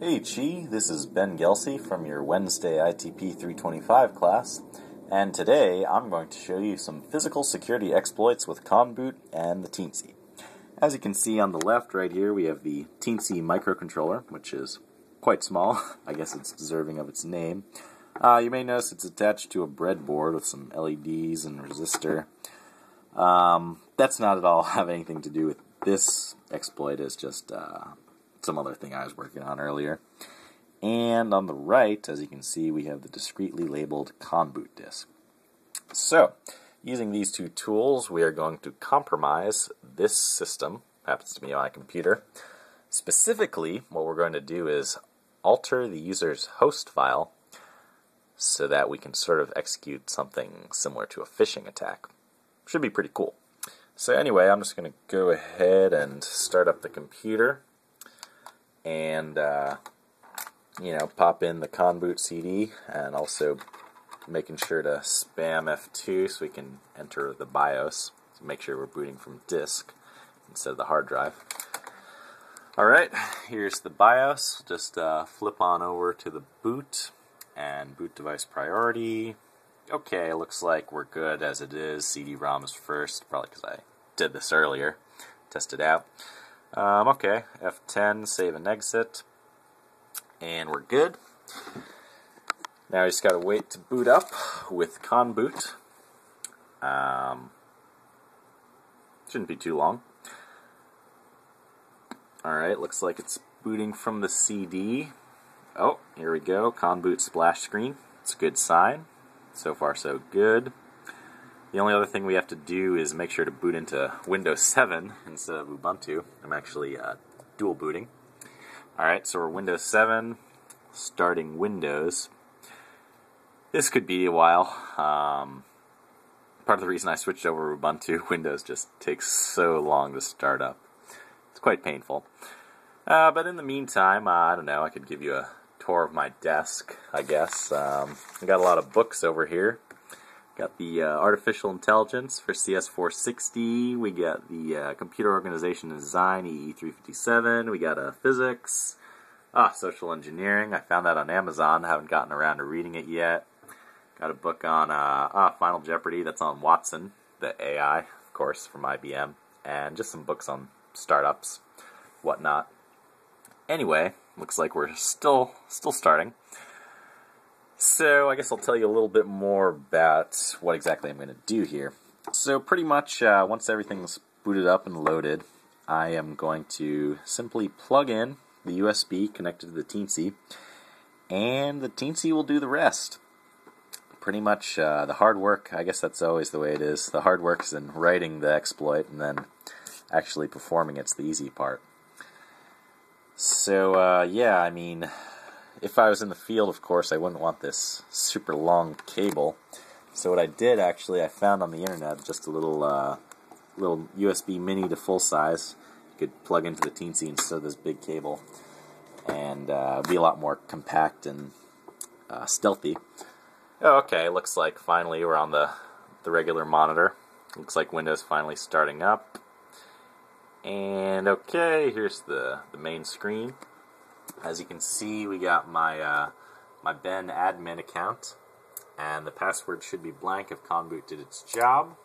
Hey Chi, this is Ben Gelsey from your Wednesday ITP 325 class, and today I'm going to show you some physical security exploits with Conboot and the Teensy. As you can see on the left right here, we have the Teensy microcontroller, which is quite small. I guess it's deserving of its name. You may notice it's attached to a breadboard with some LEDs and resistor. That's not at all have anything to do with this exploit. It's just some other thing I was working on earlier. And on the right, as you can see, we have the discreetly labeled Conboot disk. So, using these two tools, we are going to compromise this system, happens to be on my computer. Specifically, what we're going to do is alter the user's host file so that we can sort of execute something similar to a phishing attack. Should be pretty cool. So anyway, I'm just going to go ahead and start up the computer and pop in the Conboot CD, and also making sure to spam F2 so we can enter the BIOS to make sure we're booting from disk instead of the hard drive. Alright, here's the BIOS. Just flip on over to the boot and boot device priority. Okay, looks like we're good as it is. CD-ROM is first, probably because I did this earlier. Test it out. Okay, F10, save and exit, and we're good. Now we just gotta wait to boot up with Conboot. Shouldn't be too long. Alright, looks like it's booting from the CD. Oh, here we go, Conboot splash screen. It's a good sign. So far so good. The only other thing we have to do is make sure to boot into Windows 7 instead of Ubuntu. I'm actually dual booting. Alright, so we're Windows 7, starting Windows. This could be a while. Part of the reason I switched over to Ubuntu, Windows just takes so long to start up. It's quite painful. But in the meantime, I don't know, I could give you a tour of my desk, I guess. I got a lot of books over here. Got the Artificial Intelligence for CS460, we got the Computer Organization and Design EE357, we got Physics, Social Engineering, I found that on Amazon, haven't gotten around to reading it yet. Got a book on Final Jeopardy, that's on Watson, the AI, of course, from IBM, and just some books on startups, whatnot. Anyway, looks like we're still starting. So I guess I'll tell you a little bit more about what exactly I'm going to do here. So pretty much once everything's booted up and loaded, I am going to simply plug in the USB connected to the Teensy, and the Teensy will do the rest. Pretty much the hard work, I guess that's always the way it is. The hard work is in writing the exploit, and then actually performing it's the easy part. So yeah, I mean, if I was in the field, of course, I wouldn't want this super long cable. So what I did, actually, I found on the internet just a little USB mini to full size. You could plug into the Teensy instead of this big cable, and be a lot more compact and stealthy. Oh, okay, looks like finally we're on the regular monitor. Looks like Windows finally starting up. And okay, here's the main screen. As you can see, we got my my Ben admin account, and the password should be blank if Conboot did its job.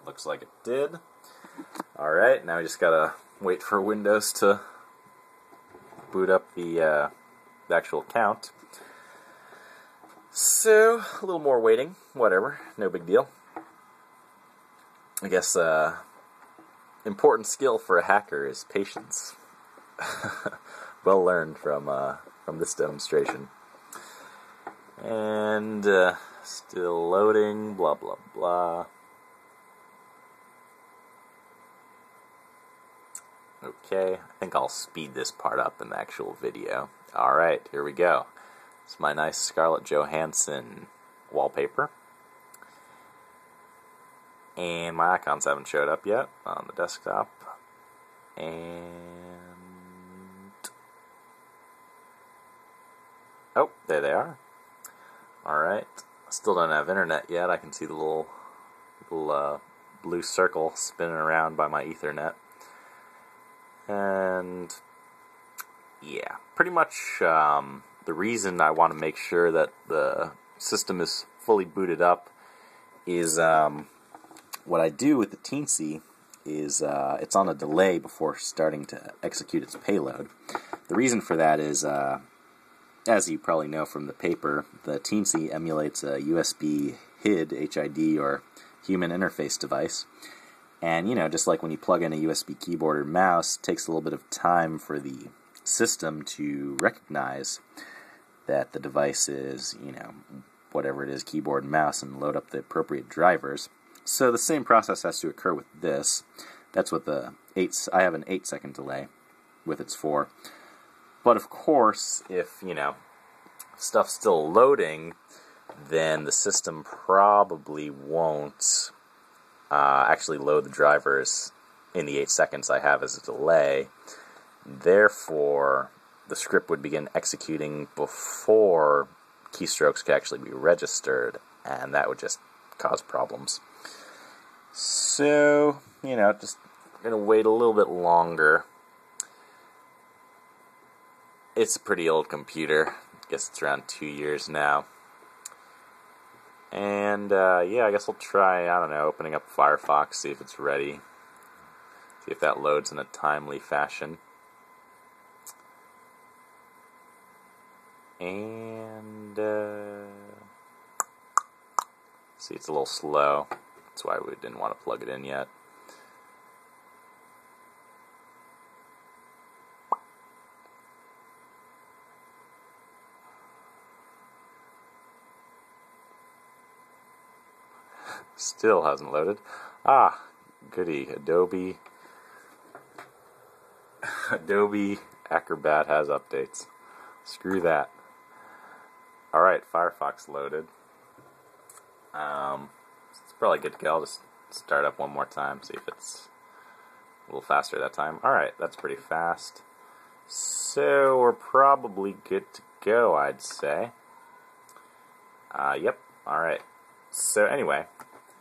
Looks like it did. Alright, now we just gotta wait for Windows to boot up the actual account. So, a little more waiting, whatever, no big deal. I guess important skill for a hacker is patience. Well learned from this demonstration. And still loading, blah blah blah. Okay, I think I'll speed this part up in the actual video. Alright, here we go. It's my nice Scarlett Johansson wallpaper. And my icons haven't showed up yet on the desktop. And oh, there they are. Alright. Still don't have internet yet. I can see the little blue circle spinning around by my Ethernet. And yeah, pretty much the reason I want to make sure that the system is fully booted up is what I do with the Teensy is it's on a delay before starting to execute its payload. The reason for that is, as you probably know from the paper, the Teensy emulates a USB HID, or human interface device. And, you know, just like when you plug in a USB keyboard or mouse, it takes a little bit of time for the system to recognize that the device is, you know, whatever it is, keyboard and mouse, and load up the appropriate drivers. So the same process has to occur with this. That's what I have an 8-second delay with its 4. But of course, if, you know, stuff's still loading, then the system probably won't actually load the drivers in the 8 seconds I have as a delay. Therefore, the script would begin executing before keystrokes could actually be registered, and that would just cause problems. So, you know, just going to wait a little bit longer. It's a pretty old computer. I guess it's around 2 years now. And, yeah, I guess I'll try, I don't know, opening up Firefox, see if it's ready. See if that loads in a timely fashion. And, see, it's a little slow. That's why we didn't want to plug it in yet. Still hasn't loaded. Ah, goody. Adobe Acrobat has updates. Screw that. Alright, Firefox loaded. It's probably good to go. I'll just start up one more time, see if it's a little faster that time. Alright, that's pretty fast. So we're probably good to go, I'd say. Yep, alright. So anyway,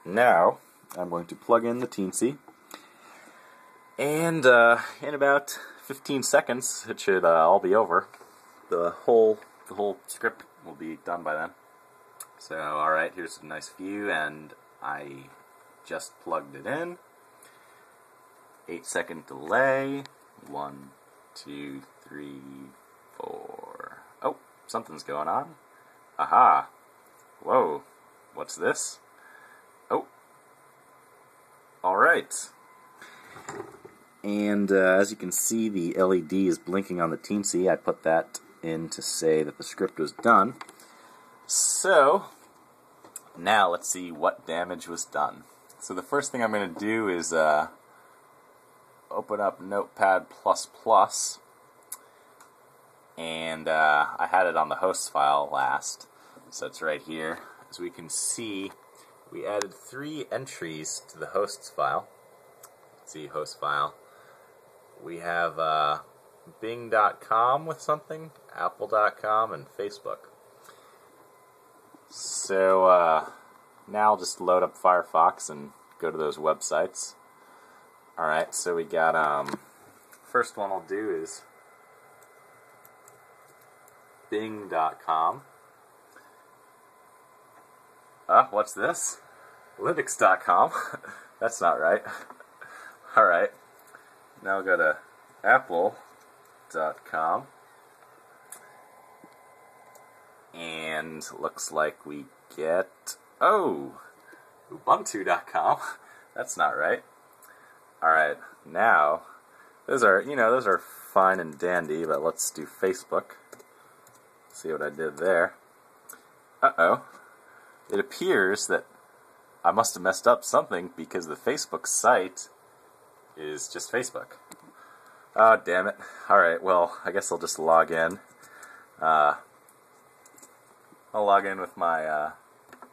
now I'm going to plug in the Teensy, and in about 15 seconds it should all be over. The whole script will be done by then. So alright, here's a nice view, and I just plugged it in. 8-second delay. 1, 2, 3, 4. Oh, something's going on. Aha! Whoa, what's this? Oh, alright. And as you can see, the LED is blinking on the Teensy. I put that in to say that the script was done. So, now let's see what damage was done. So the first thing I'm going to do is open up Notepad++, and I had it on the host file last, so it's right here. As we can see, we added 3 entries to the hosts file. Let's see, host file. We have Bing.com with something, Apple.com, and Facebook. So now I'll just load up Firefox and go to those websites. Alright, so we got, first one I'll do is Bing.com. What's this? Linux.com. That's not right. Alright, now I'll go to Apple.com. And looks like we get, Ubuntu.com. That's not right. Alright, now, those are fine and dandy, but let's do Facebook. See what I did there. Uh-oh. It appears that I must have messed up something because the Facebook site is just Facebook. Oh, damn it. Alright, well, I guess I'll just log in. I'll log in with my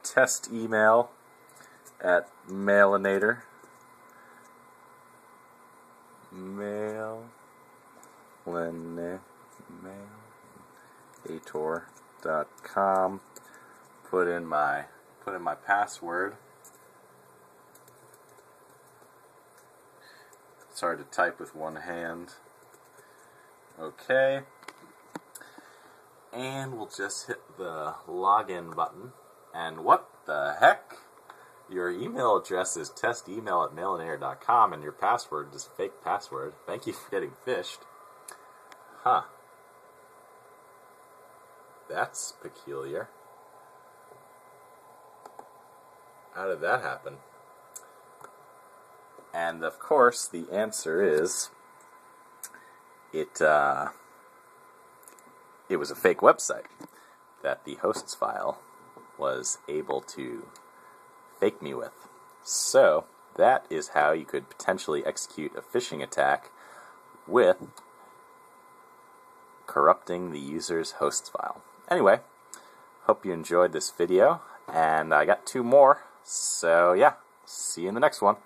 test email at Mailinator. Mailinator.com. Put in my password. It's hard to type with one hand. Okay, And we'll just hit the login button. And what the heck? Your email address is testemail@mailandair.com and your password is fake password. Thank you for getting phished. Huh. That's peculiar. How did that happen? And of course, the answer is it was a fake website that the hosts file was able to fake me with. So that is how you could potentially execute a phishing attack with corrupting the user's hosts file. Anyway, hope you enjoyed this video, and I got 2 more, so yeah, see you in the next one.